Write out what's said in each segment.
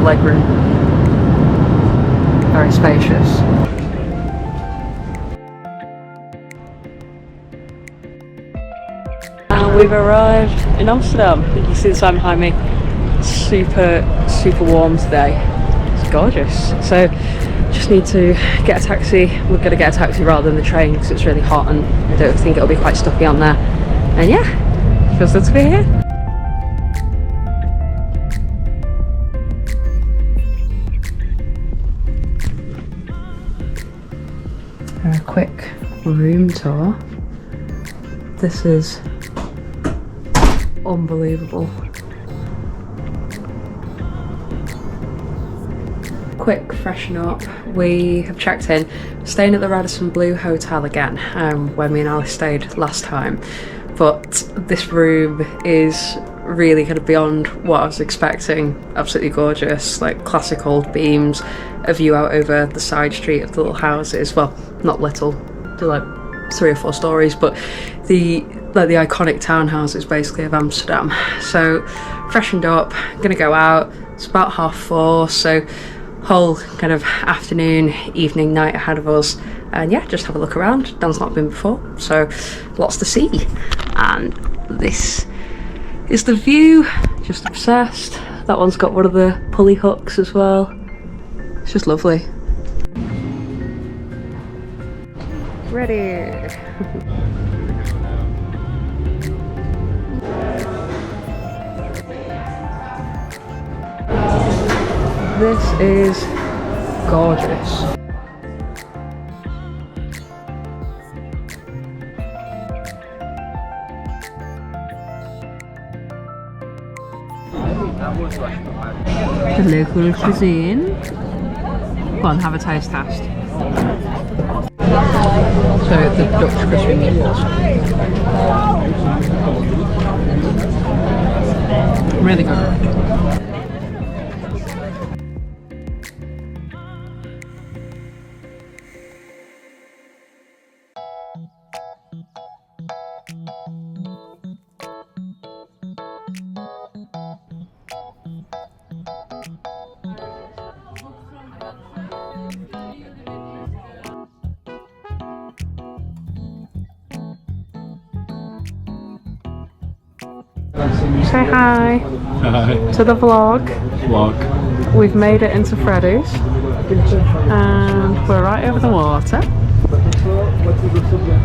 legroom. Very spacious. And we've arrived in Amsterdam. You can see the sign behind me. Super warm today. It's gorgeous. So just need to get a taxi. We're going to get a taxi rather than the train because it's really hot and I don't think it'll be quite stuffy on there. And yeah, feels good to be here. A quick room tour. This is unbelievable. Quick freshen up. We have checked in, staying at the Radisson Blu Hotel again, where me and Alice stayed last time. But this room is really kind of beyond what I was expecting. Absolutely gorgeous, like classic old beams, a view out over the side street of the little houses. Well, not little, they're like 3 or 4 stories, but the iconic townhouses basically of Amsterdam. So freshened up, gonna go out. It's about 4:30, so whole kind of afternoon, evening, night ahead of us, and yeah, just have a look around. Dan's not been before, so lots to see. And this is the view. Just obsessed. That one's got one of the pulley hooks as well. It's just lovely. Ready. This is gorgeous. The local cuisine. Go on, have a taste test. So the Dutch crispy meatballs. Really good. Say hi. Hi. To the vlog. We've made it into Freddy's and we're right over the water.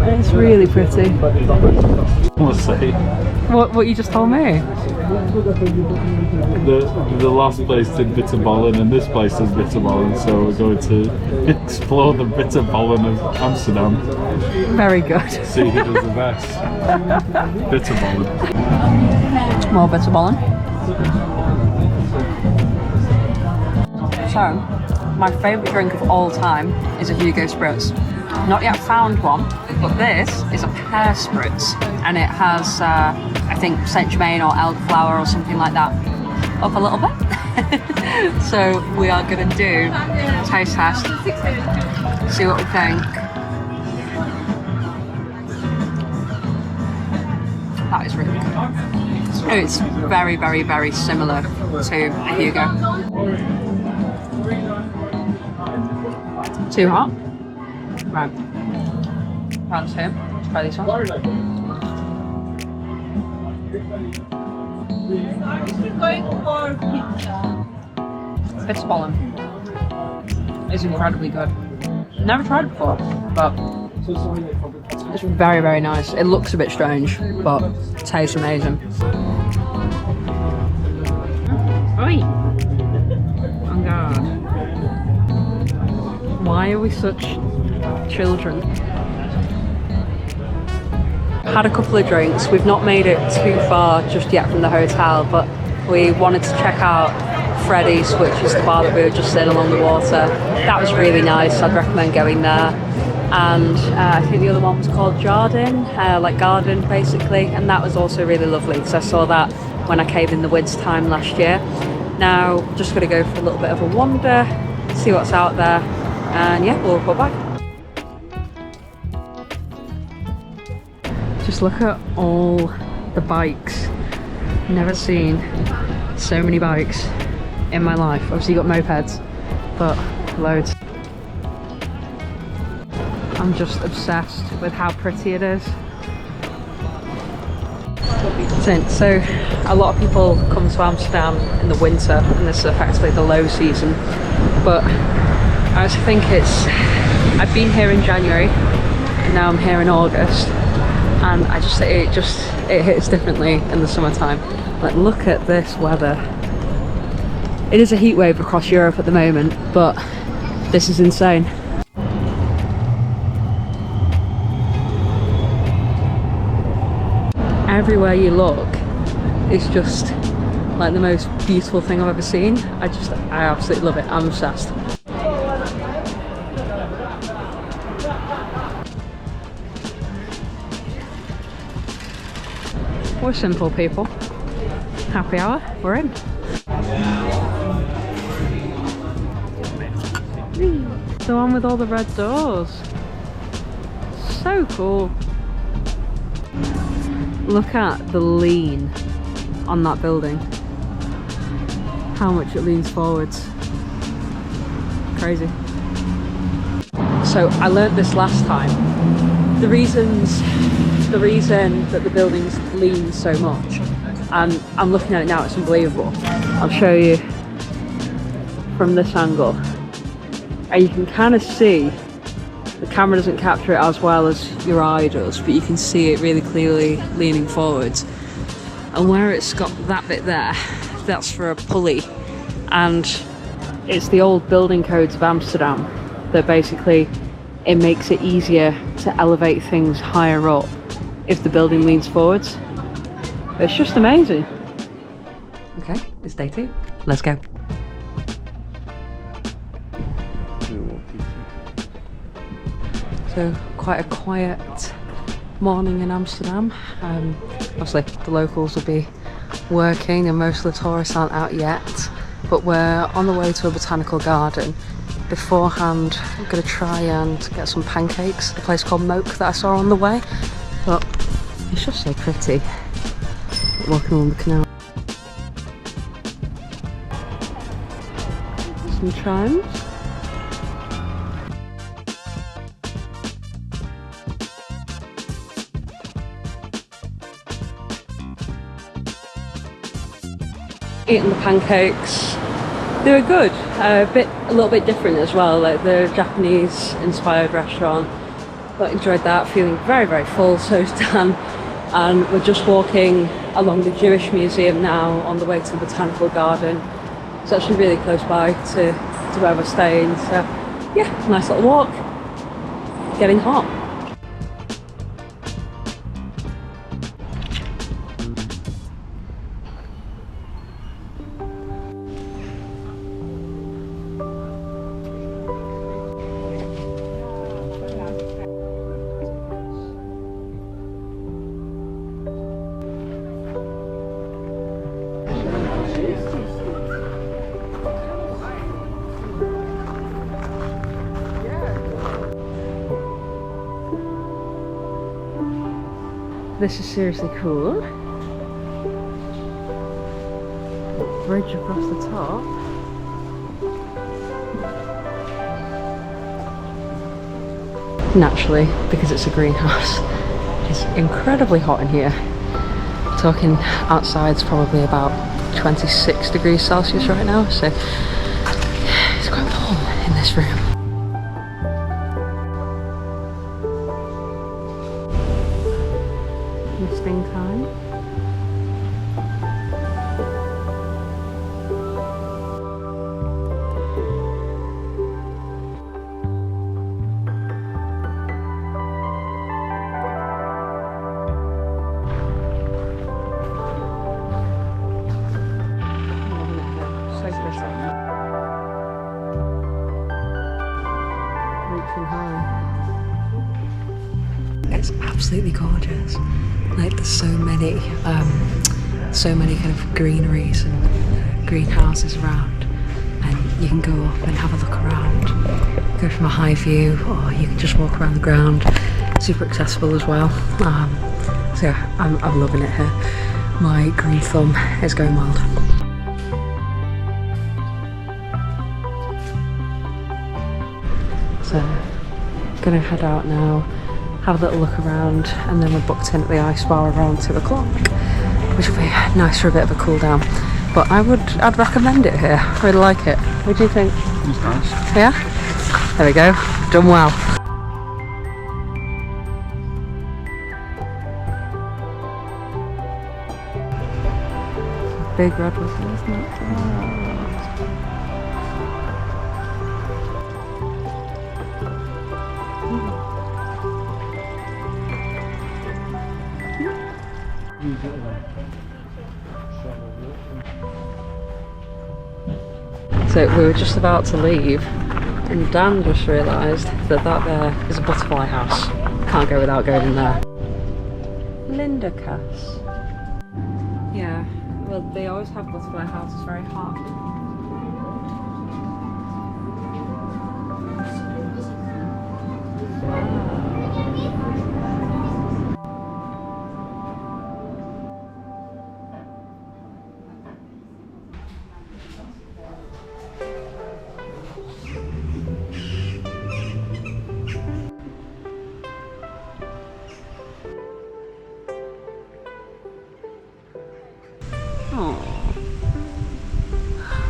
It's really pretty. We'll see. What you just told me? The last place did Bitterballen and this place does Bitterballen, so we're going to explore the Bitterballen of Amsterdam. Very good. See who does the best. Bitterballen. More Bitterballen. So, my favourite drink of all time is a Hugo Spritz. Not yet found one, but this is a pear spritz and it has, I think, Saint Germain or elderflower or something like that up a little bit. So we are going to do a taste test, see what we think. That is really good. It's very, very, very similar to a Hugo. Too hot? Right. Round 2. Let's try this one. Bitterballen is incredibly good. Never tried it before, but it's very, very nice. It looks a bit strange, but tastes amazing. Oi! Oh god. Why are we such children? Had a couple of drinks. We've not made it too far just yet from the hotel, but we wanted to check out Freddy's, which is the bar that we were just in along the water. That was really nice. I'd recommend going there. And I think the other one was called Jordaan, like garden basically, and that was also really lovely because I saw that when I came in the winter time last year. Now just going to go for a little bit of a wander, see what's out there, and yeah, we'll report back. Just look at all the bikes. Never seen so many bikes in my life. Obviously you got mopeds, but loads. I'm just obsessed with how pretty it is. So a lot of people come to Amsterdam in the winter, and this is effectively the low season, but I just think I've been here in January, and now I'm here in August, and it hits differently in the summertime. Like, look at this weather. It is a heat wave across Europe at the moment, but this is insane. Everywhere you look, it's just like the most beautiful thing I've ever seen. I absolutely love it. I'm obsessed. We're simple people. Happy hour, we're in. The one with all the red doors. So cool. Look at the lean on that building. How much it leans forwards. Crazy. So I learnt this last time. The reason that the buildings lean so much, and I'm looking at it now, it's unbelievable. I'll show you from this angle. And you can kind of see, the camera doesn't capture it as well as your eye does, but you can see it really clearly leaning forwards. And where it's got that bit there, that's for a pulley. And it's the old building codes of Amsterdam that basically it makes it easier to elevate things higher up if the building leans forwards. It's just amazing. Okay, it's day 2. Let's go. So quite a quiet morning in Amsterdam. Obviously the locals will be working and most of the tourists aren't out yet, but we're on the way to a botanical garden. Beforehand I'm going to try and get some pancakes at a place called Moke that I saw on the way, but it's just so pretty walking along the canal. Some chimes. Eating the pancakes, they were good. A little bit different as well. Like the Japanese-inspired restaurant, but enjoyed that. Feeling very, very full. So is Dan, and we're just walking along the Jewish Museum now on the way to the botanical garden. It's actually really close by to where we're staying. So yeah, nice little walk. Getting hot. This is seriously cool. Bridge across the top. Naturally, because it's a greenhouse, it's incredibly hot in here. Talking outside's probably about 26 degrees Celsius right now, so it's quite warm in this room. Misting time. So pretty. Reaching high. It's absolutely gorgeous. Like there's so many kind of greeneries and greenhouses around, and you can go up and have a look around, go from a high view, or you can just walk around the ground. Super accessible as well. So yeah, I'm loving it here. My green thumb is going wild. gonna head out now, have a little look around, and then we're booked in at the ice bar around 2 o'clock, which will be nice for a bit of a cool down. But I'd recommend it here. I really like it. What do you think? It's nice. Yeah? There we go. Done well. Big red whistle, isn't it? Oh. So we were just about to leave and Dan just realised that there is a butterfly house. Can't go without going in there. Linda Cass. Yeah, well they always have butterfly houses very hot.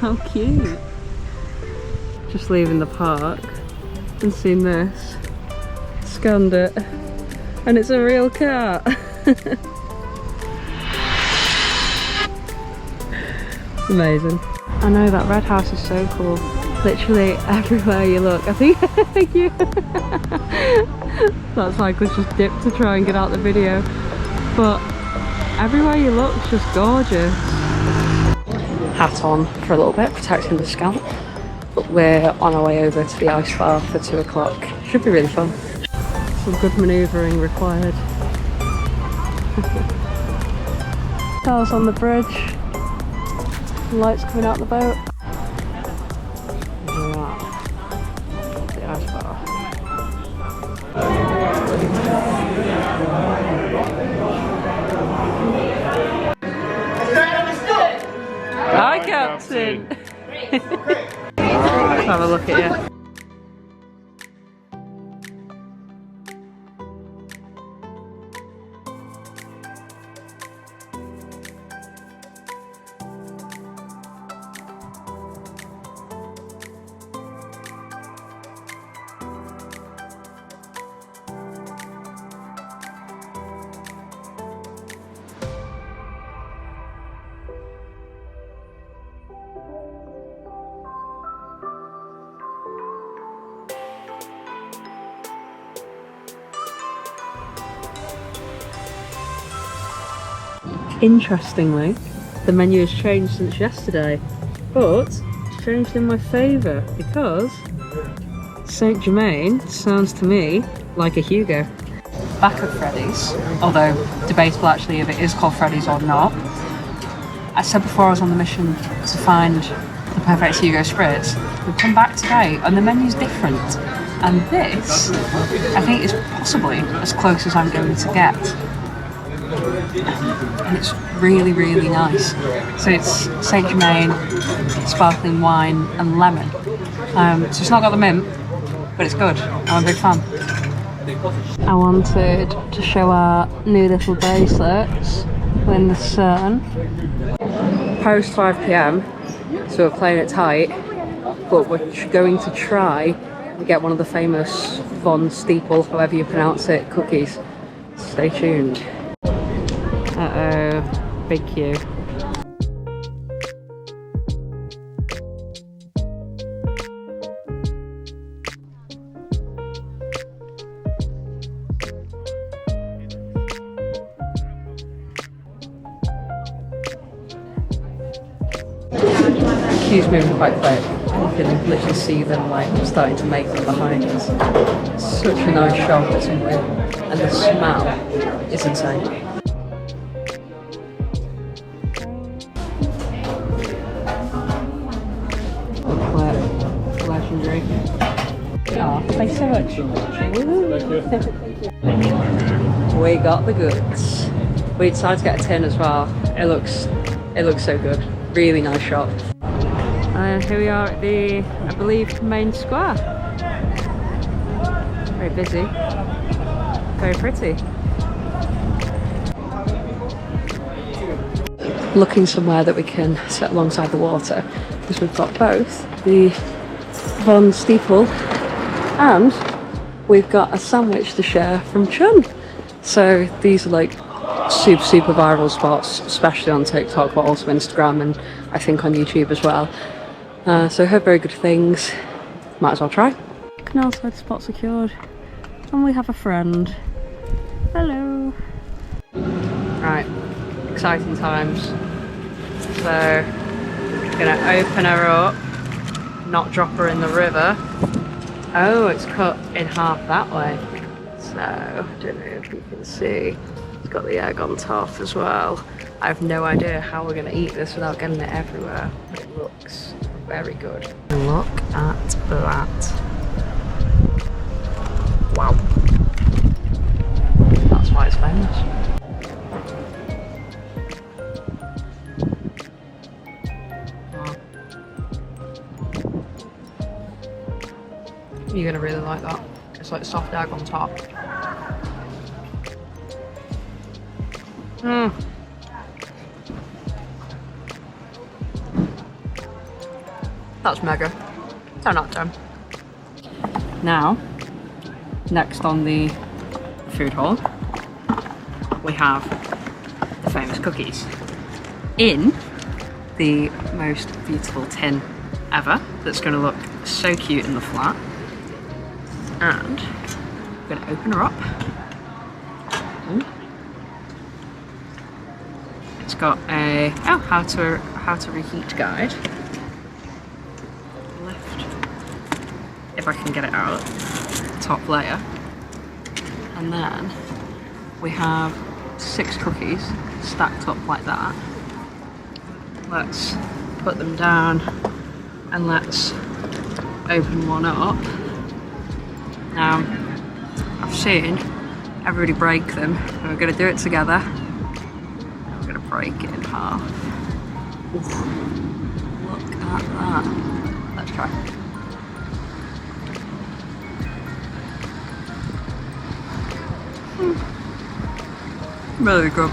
How cute. Just leaving the park and seen this. Scanned it. And it's a real cat. Amazing. I know that red house is so cool. Literally everywhere you look. I think you that cyclist just dipped to try and get out the video. But everywhere you look is just gorgeous. Hat on for a little bit, protecting the scalp. But we're on our way over to the ice bar for 2 o'clock. Should be really fun. Some good manoeuvring required. Cars on the bridge. Lights coming out the boat. Wow. The ice bar. Hi, Captain. Let's have a look at you. Interestingly, the menu has changed since yesterday, but it's changed in my favour because Saint Germain sounds to me like a Hugo. Back at Freddy's, although debatable actually if it is called Freddy's or not. I said before I was on the mission to find the perfect Hugo Spritz. We've come back today and the menu's different. And this, I think, is possibly as close as I'm going to get. And it's really, really nice. So it's Saint Germain, sparkling wine and lemon. So it's not got the mint, but it's good. I'm a big fan. I wanted to show our new little bracelets in the sun. Post 5 PM, so we're playing it tight, but we're going to try and get one of the famous Von Stapele, however you pronounce it, cookies. Stay tuned. Uh-oh, big queue. Queue's moving quite quick. You can literally see them like starting to make them behind us. It's such a nice shop, it's unreal. And the smell is insane. Legendary. Oh, thanks so much. We got the goods. We decided to get a tin as well. It looks so good. Really nice shop. And here we are at the, I believe, main square. Very busy. Very pretty. Looking somewhere that we can sit alongside the water, because we've got both the Von Stapele and we've got a sandwich to share from Chun. So these are like super viral spots, especially on TikTok, but also Instagram and I think on YouTube as well. So heard very good things. Might as well try. Canal side spot secured, and we have a friend. Hello. Right, exciting times. So gonna open her up, not drop her in the river. Oh, it's cut in half that way. So I don't know if you can see. It's got the egg on top as well. I have no idea how we're gonna eat this without getting it everywhere, but it looks very good. Look at that. Wow. That's why it's famous. Wow. You're gonna really like that. It's like soft egg on top. Mmm. That's mega. 10 out of 10. Now, next on the food haul, we have the famous cookies in the most beautiful tin ever that's going to look so cute in the flat. And I'm going to open her up. It's got a how to reheat guide. Lift, if I can get it out, top layer, and then we have 6 cookies stacked up like that. Let's put them down and let's open one up. Now, I've seen everybody break them, and we're going to do it together. We're going to break it in half. Oof. Look at that. Let's try. Really good.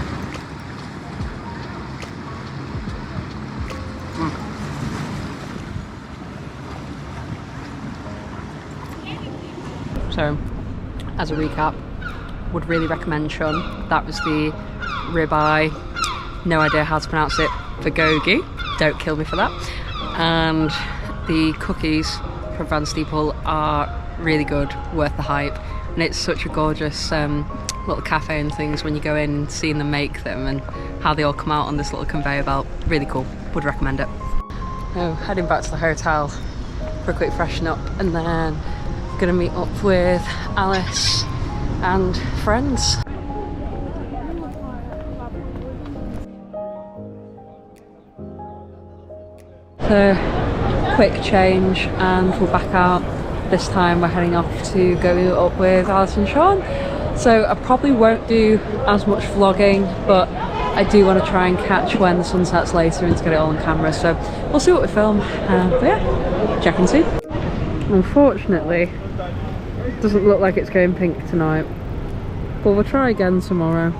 So, as a recap, would really recommend Chun. That was the ribeye, no idea how to pronounce it, bulgogi, don't kill me for that. And the cookies from Van Stapele are really good, worth the hype. And it's such a gorgeous little cafe and things when you go in, seeing them make them and how they all come out on this little conveyor belt. Really cool, would recommend it. Now, heading back to the hotel for a quick freshen up, and then gonna meet up with Alice and friends. So, quick change and we're back out. This time we're heading off to go up with Alice and Sean. So I probably won't do as much vlogging, but I do want to try and catch when the sun sets later and to get it all on camera. So we'll see what we film. But yeah, check and see. Unfortunately, it doesn't look like it's going pink tonight, but we'll try again tomorrow.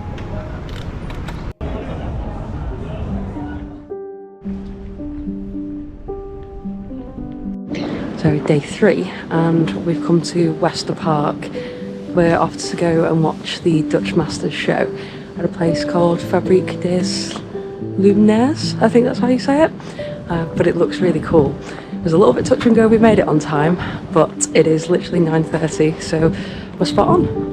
So day 3, and we've come to Wester Park. We're off to go and watch the Dutch Masters show at a place called Fabrique des Lumineres, I think that's how you say it. But it looks really cool. It was a little bit touch and go, we made it on time, but it is literally 9:30, so we're spot on.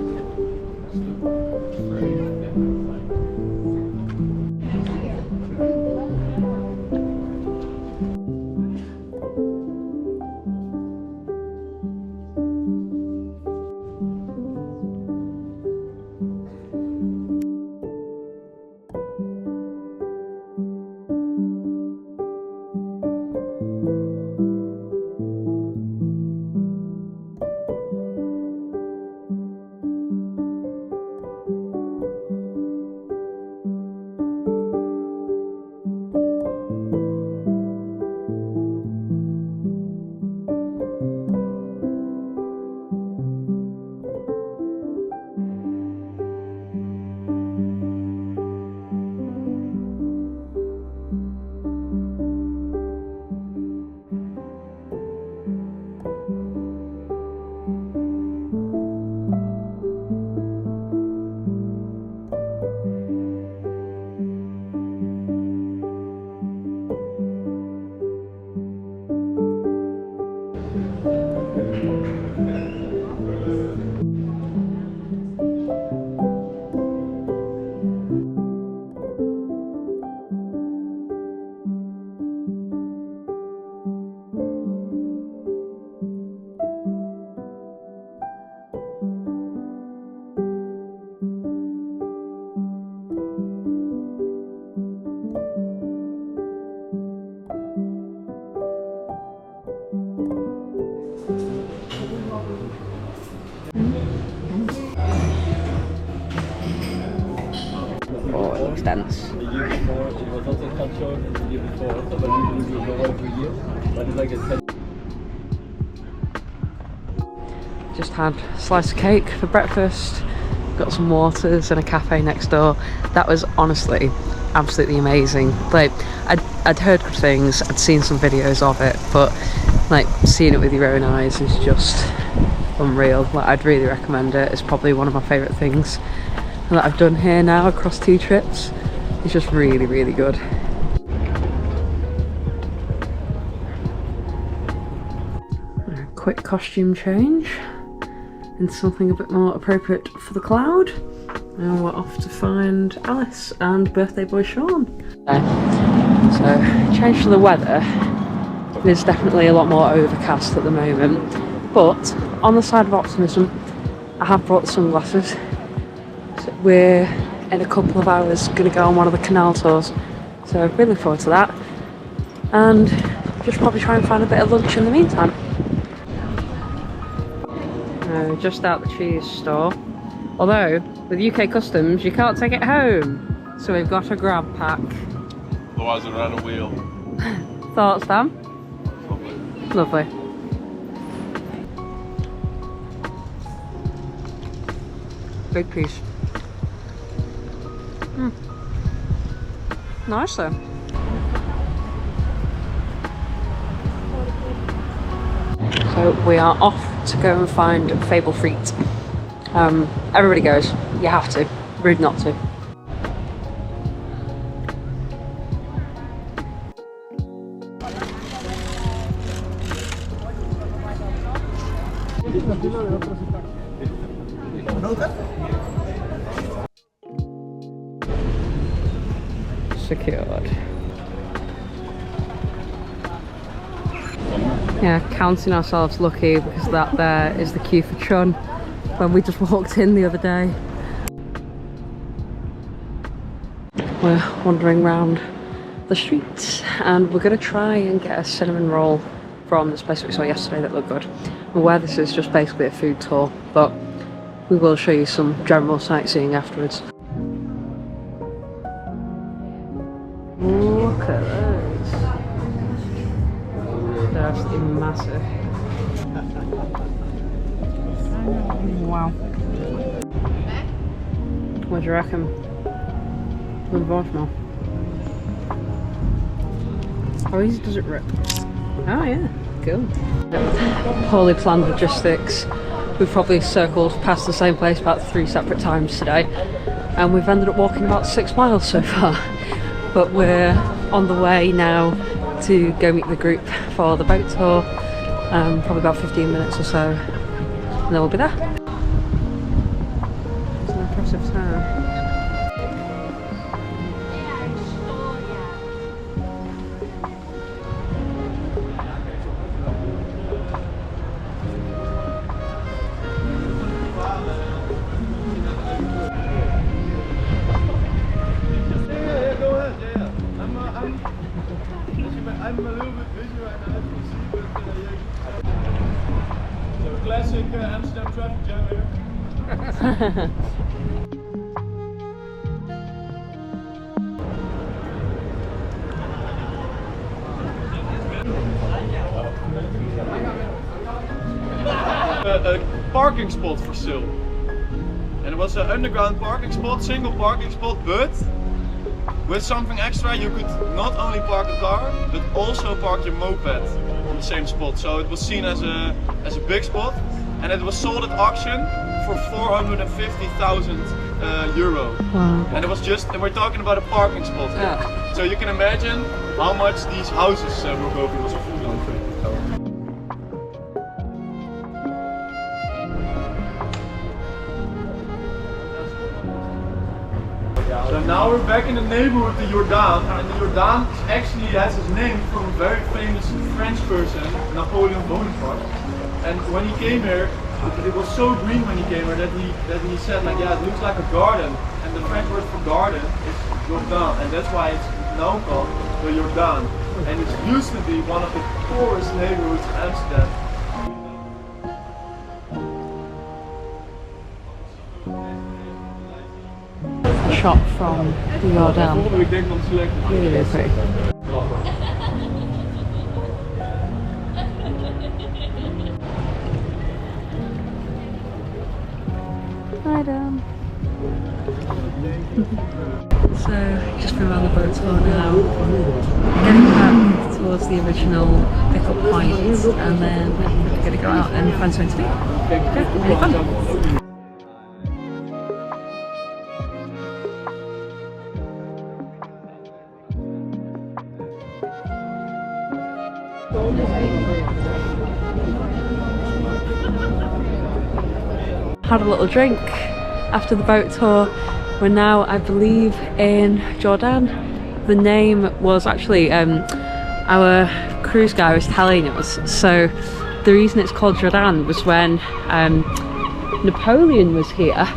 Oh, it looks dense. Just had a slice of cake for breakfast, got some waters and a cafe next door. That was honestly absolutely amazing. Like, I'd heard good things, I'd seen some videos of it, but like seeing it with your own eyes is just unreal. Like, I'd really recommend it. It's probably one of my favourite things that I've done here now across 2 trips. It's just really, really good. A quick costume change into something a bit more appropriate for the cloud. Now we're off to find Alice and birthday boy Sean. So, change to the weather. There's definitely a lot more overcast at the moment, but on the side of optimism, I have brought the sunglasses. So we're in a couple of hours going to go on one of the canal tours, so I'm really looking forward to that, and just probably try and find a bit of lunch in the meantime. Just out the cheese store, although with UK customs you can't take it home, so we've got a grab pack. Otherwise I'd run a wheel. Thoughts, Dan? Lovely. Big piece. Nice though. So we are off to go and find Fabel Friet. Everybody goes. You have to. Rude not to. Secured. Yeah, counting ourselves lucky because that there is the queue for Chun when we just walked in the other day. We're wandering around the streets and we're going to try and get a cinnamon roll from this place we saw yesterday that looked good. I'm aware this is just basically a food tour, but we will show you some general sightseeing afterwards. Look at those. They're absolutely massive. Wow. What do you reckon? Good marshmallow. How easy does it rip? Oh yeah, cool. Poorly planned logistics. We've probably circled past the same place about 3 separate times today, and we've ended up walking about 6 miles so far. But we're on the way now to go meet the group for the boat tour, probably about 15 minutes or so, and then we'll be there. It's an impressive town. I'm a little bit visual and I can see, but so classic Amsterdam traffic jam here. A parking spot for sale, and it was an underground parking spot, single parking spot, but with something extra. You could not only park a car but also park your moped on the same spot, so it was seen as a big spot, and it was sold at auction for 450,000 euro. Wow. And it was just, and we're talking about a parking spot. Yeah. So you can imagine how much these houses were going for. So now we're back in the neighborhood, the Jordaan, and the Jordaan actually has its name from a very famous French person, Napoleon Bonaparte. And when he came here, it was so green when he came here that he said, like, yeah, it looks like a garden, and the French word for garden is Jordaan, and that's why it's now called the Jordaan. And it used to be one of the poorest neighborhoods in Amsterdam. shot from the Jordaan. Really, really pretty. Hi, Dan. So, just been around the boat tour now, getting back towards the original pickup point, and then we're going to go out and find something to do. Yeah, really fun. Had a little drink after the boat tour. We're now, I believe, in Jordaan. The name was actually our cruise guy was telling us. So the reason it's called Jordaan was when Napoleon was here,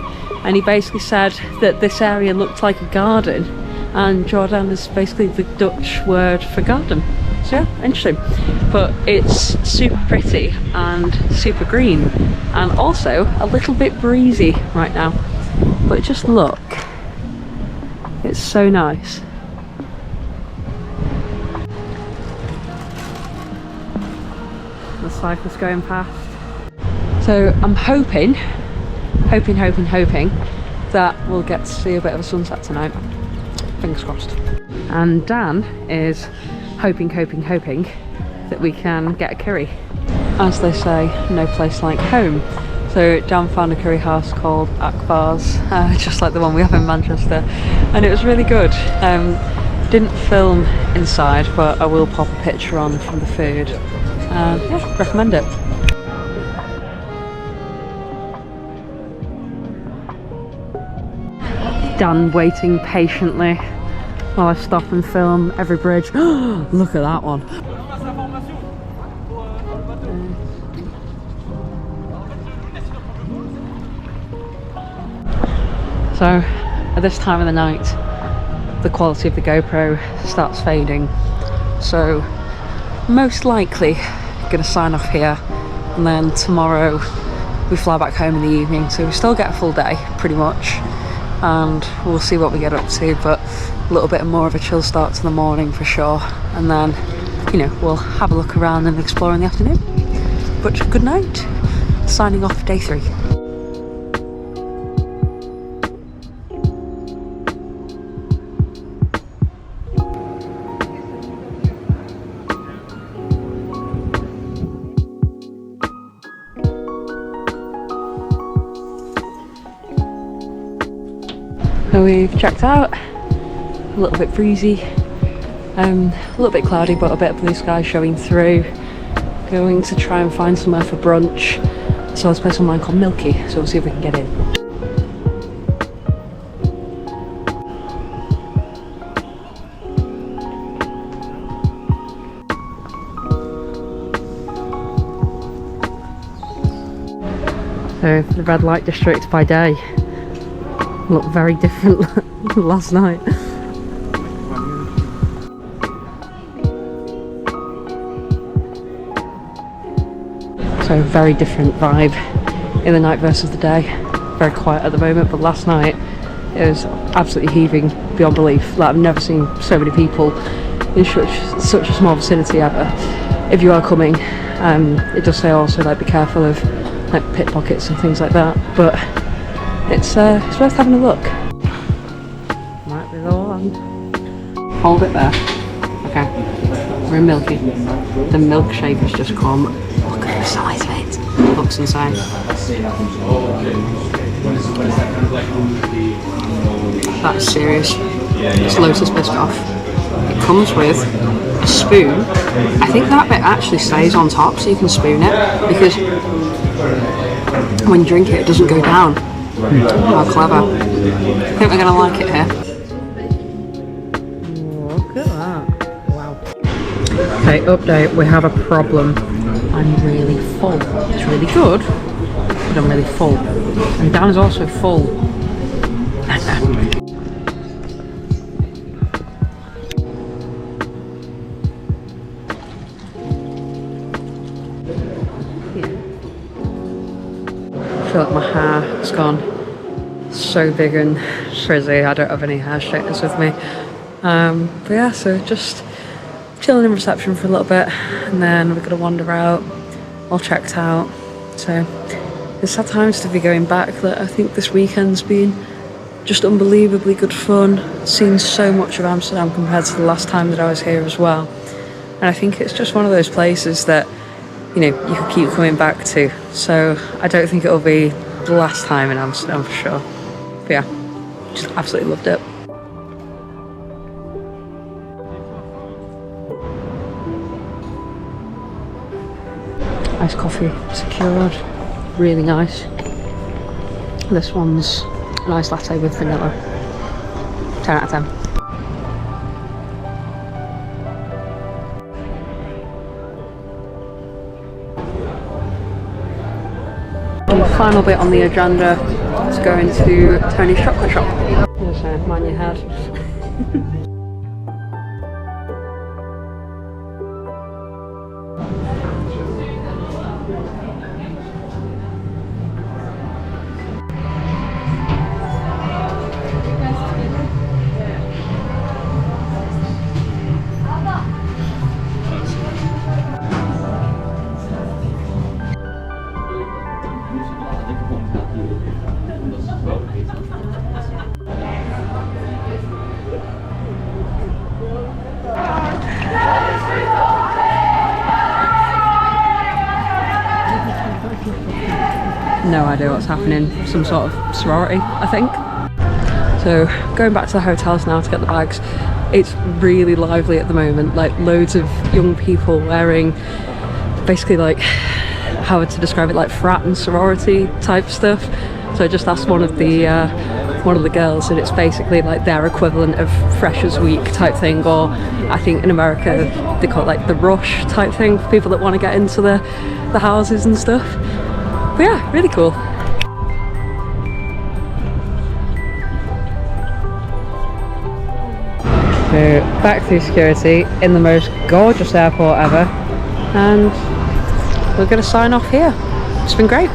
and he basically said that this area looked like a garden, and Jordaan is basically the Dutch word for garden. So yeah, interesting. But it's super pretty and super green, and also a little bit breezy right now. But just look, it's so nice. The cyclists going past. So I'm hoping that we'll get to see a bit of a sunset tonight. Fingers crossed. And Dan is hoping that we can get a curry. As they say, no place like home. So Dan found a curry house called Akbar's, just like the one we have in Manchester, and it was really good. Didn't film inside, but I will pop a picture on from the food. Yeah, recommend it. Dan waiting patiently while I stop and film every bridge. Look at that one. So at this time of the night, the quality of the GoPro starts fading. So most likely gonna sign off here, and then tomorrow we fly back home in the evening. So we still get a full day pretty much, and we'll see what we get up to, but a little bit more of a chill start to the morning for sure. And then, you know, we'll have a look around and explore in the afternoon. But good night. Signing off day 3. So we've checked out, a little bit breezy, a little bit cloudy, but a bit of blue sky showing through. Going to try and find somewhere for brunch. So this place online called Milky, so we'll see if we can get in. So the red light district by day looked very different last night. So very different vibe in the night versus the day. Very quiet at the moment, but last night it was absolutely heaving beyond belief. Like, I've never seen so many people in such a small vicinity ever. If you are coming, it does say also like be careful of like pickpockets and things like that, but it's worth having a look. Might be the one. Hold it there. Okay, we're in Milky. The milkshake has just come. Look at the size of it. Looks insane. That's serious. It's Lotus Biscoff. It comes with a spoon. I think that bit actually stays on top so you can spoon it, because when you drink it, it doesn't go down. How clever. I think we're going to like it here. Look at that. Wow. Okay, update. We have a problem. I'm really full. It's really good, but I'm really full. And Dan is also full. I feel like my hair has gone so big and frizzy. I don't have any hair straighteners with me. But yeah, so just chilling in reception for a little bit, and then we're gonna wander out, all checked out. So it's sad times to be going back. That I think this weekend's been just unbelievably good fun. Seen so much of Amsterdam compared to the last time that I was here as well. And I think it's just one of those places that, you know, you could keep coming back to. So I don't think it'll be the last time in Amsterdam for sure. But yeah, just absolutely loved it. Iced coffee secured, really nice. This one's an iced latte with vanilla. 10 out of 10. The final bit on the agenda is going to Tony's chocolate shop. Just mind your head. No idea what's happening, some sort of sorority, I think. So going back to the hotels now to get the bags. It's really lively at the moment, like loads of young people wearing basically, like, how to describe it, like frat and sorority type stuff. So I just asked one of the girls, and it's basically like their equivalent of Freshers Week type thing, or I think in America they call it like the rush type thing for people that want to get into the houses and stuff. But yeah, really cool. So back through security in the most gorgeous airport ever, and we're going to sign off here. It's been great.